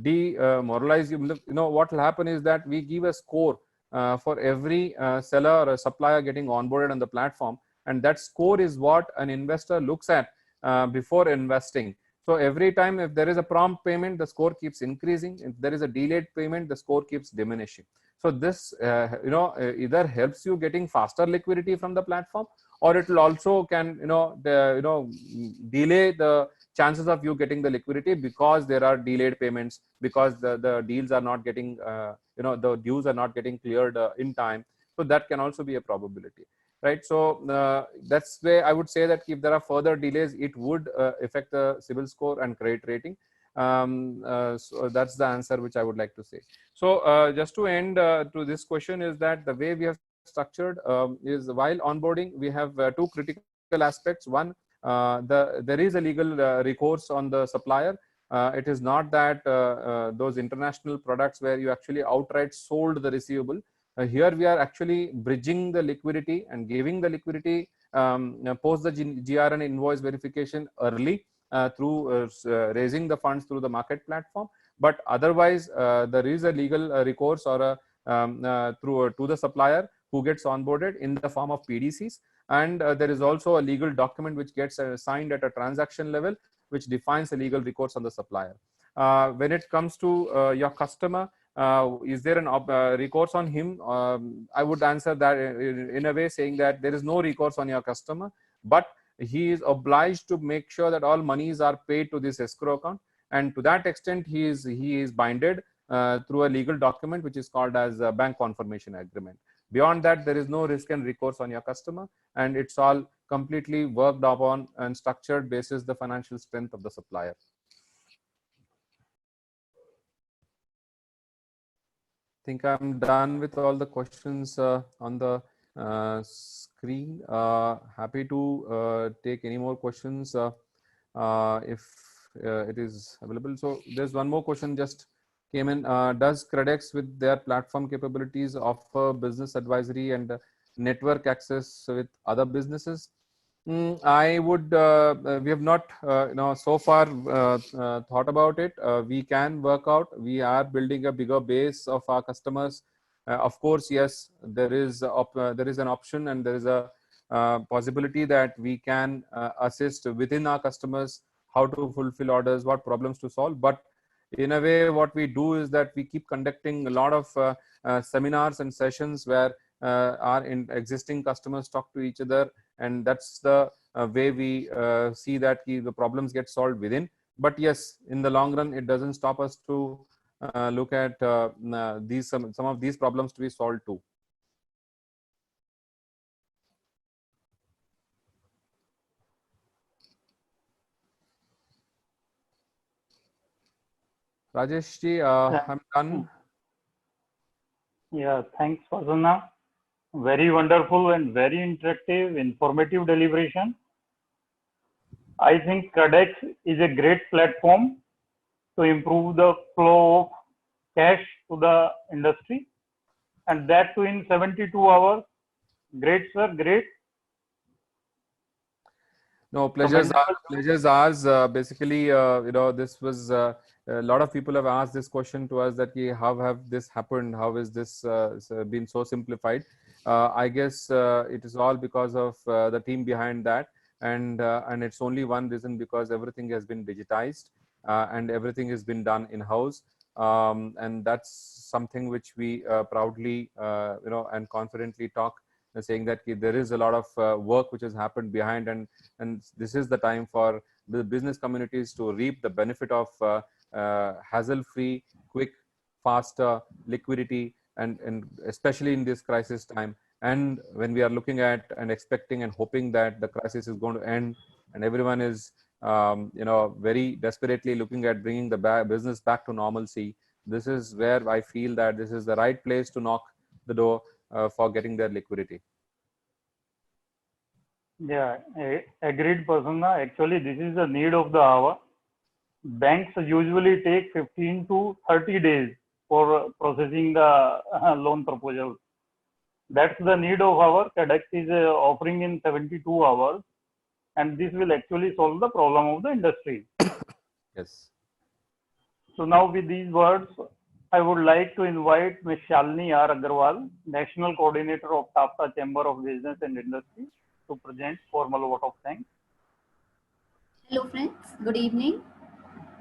demoralize you. You know, what will happen is that we give a score for every seller or a supplier getting onboarded on the platform, and that score is what an investor looks at before investing. So every time if there is a prompt payment, the score keeps increasing. If there is a delayed payment, the score keeps diminishing. So this either helps you getting faster liquidity from the platform, or it will also can delay the chances of you getting the liquidity because there are delayed payments, because the deals are not getting the dues are not getting cleared in time. So that can also be a probability, right? So that's where I would say that if there are further delays, it would affect the CIBIL score and credit rating. So that's the answer which I would like to say. So just to end to this question is that the way we have structured is, while onboarding, we have two critical aspects. One, there is a legal recourse on the supplier. It is not that those international products where you actually outright sold the receivable. Here we are actually bridging the liquidity and giving the liquidity post the GR and invoice verification early through raising the funds through the market platform. But otherwise, there is a legal recourse or to the supplier who gets onboarded in the form of PDCs. And there is also a legal document which gets signed at a transaction level, which defines a legal recourse on the supplier. When it comes to your customer, is there an recourse on him? I would answer that in a way saying that there is no recourse on your customer, but he is obliged to make sure that all monies are paid to this escrow account. And to that extent, he is binded through a legal document which is called as a bank confirmation agreement. Beyond that, there is no risk and recourse on your customer, and it's all completely worked upon and structured basis the financial strength of the supplier. I think I'm done with all the questions on the screen. Happy to take any more questions if it is available. So there's one more question just came in. Does Kredex with their platform capabilities offer business advisory and network access with other businesses? I would, we have not, so far thought about it. We can work out. We are building a bigger base of our customers. Of course, yes, there is an option, and there is a possibility that we can assist within our customers how to fulfill orders, what problems to solve. But in a way, what we do is that we keep conducting a lot of seminars and sessions where our existing customers talk to each other, and that's the way we see that the problems get solved within. But yes, in the long run, it doesn't stop us to look at some of these problems to be solved too. Rajesh ji, I'm done. Yeah, thanks, Prasanna. Very wonderful and very interactive, informative deliberation. I think kredex is a great platform to improve the flow of cash to the industry, and that too in 72 hours. Great, sir, great. No, pleasure's ours. Basically, this was a lot of people have asked this question to us, that how have this happened? How is this been so simplified? I guess it is all because of the team behind that, and it's only one reason, because everything has been digitized and everything has been done in-house, and that's something which we proudly and confidently talk, saying that there is a lot of work which has happened behind, and this is the time for the business communities to reap the benefit of hassle-free, quick, faster liquidity, and especially in this crisis time. And when we are looking at and expecting and hoping that the crisis is going to end, and everyone is very desperately looking at bringing the business back to normalcy, this is where I feel that this is the right place to knock the door for getting their liquidity. Yeah, agreed, Prasanna. Actually, this is the need of the hour. Banks usually take 15 to 30 days for processing the loan proposal. That's the need of our. kredex is offering in 72 hours, and this will actually solve the problem of the industry. Yes. So now with these words, I would like to invite Ms. Shalini R. Agarwal, National Coordinator of Tafta Chamber of Business and Industry, to present formal vote of thanks. Hello friends, good evening.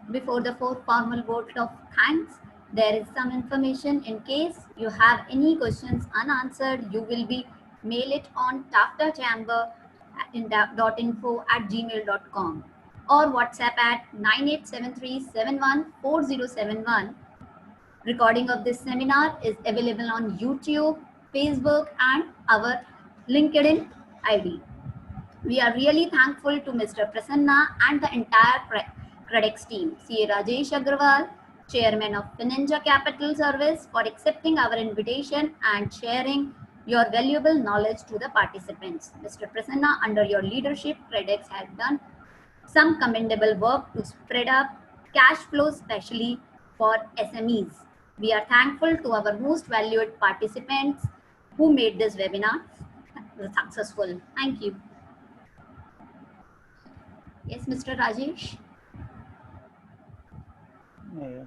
Before the formal vote of thanks, there is some information in case you have any questions unanswered, you will be mail it on taftachamber.info@gmail.com or WhatsApp at 9873714071. Recording of this seminar is available on YouTube, Facebook and our LinkedIn ID. We are really thankful to Mr. Prasanna and the entire kredex team, CA Rajesh Agrawal, Chairman of Fininja Capital Service, for accepting our invitation and sharing your valuable knowledge to the participants. Mr. Prasanna, under your leadership, kredex has done some commendable work to spread up cash flow, especially for SMEs. We are thankful to our most valued participants who made this webinar successful. Thank you. Yes, Mr. Rajesh. Yeah.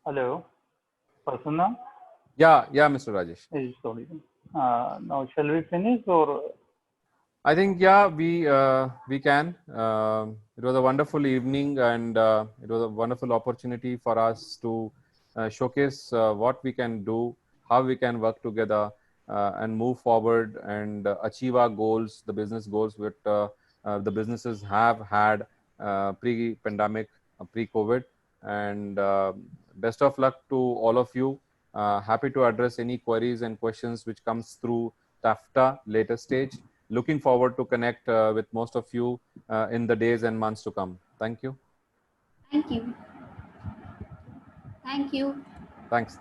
Hello, Prasanna? Yeah, Mr. Rajesh. Sorry. Now shall we finish or? I think we can. It was a wonderful evening, and it was a wonderful opportunity for us to showcase what we can do, how we can work together, and move forward and achieve our goals, the business goals which the businesses have had pre-pandemic, pre-COVID. And best of luck to all of you. Happy to address any queries and questions which comes through Tafta later stage. Looking forward to connect with most of you in the days and months to come. Thank you. Thank you. Thank you. Thanks.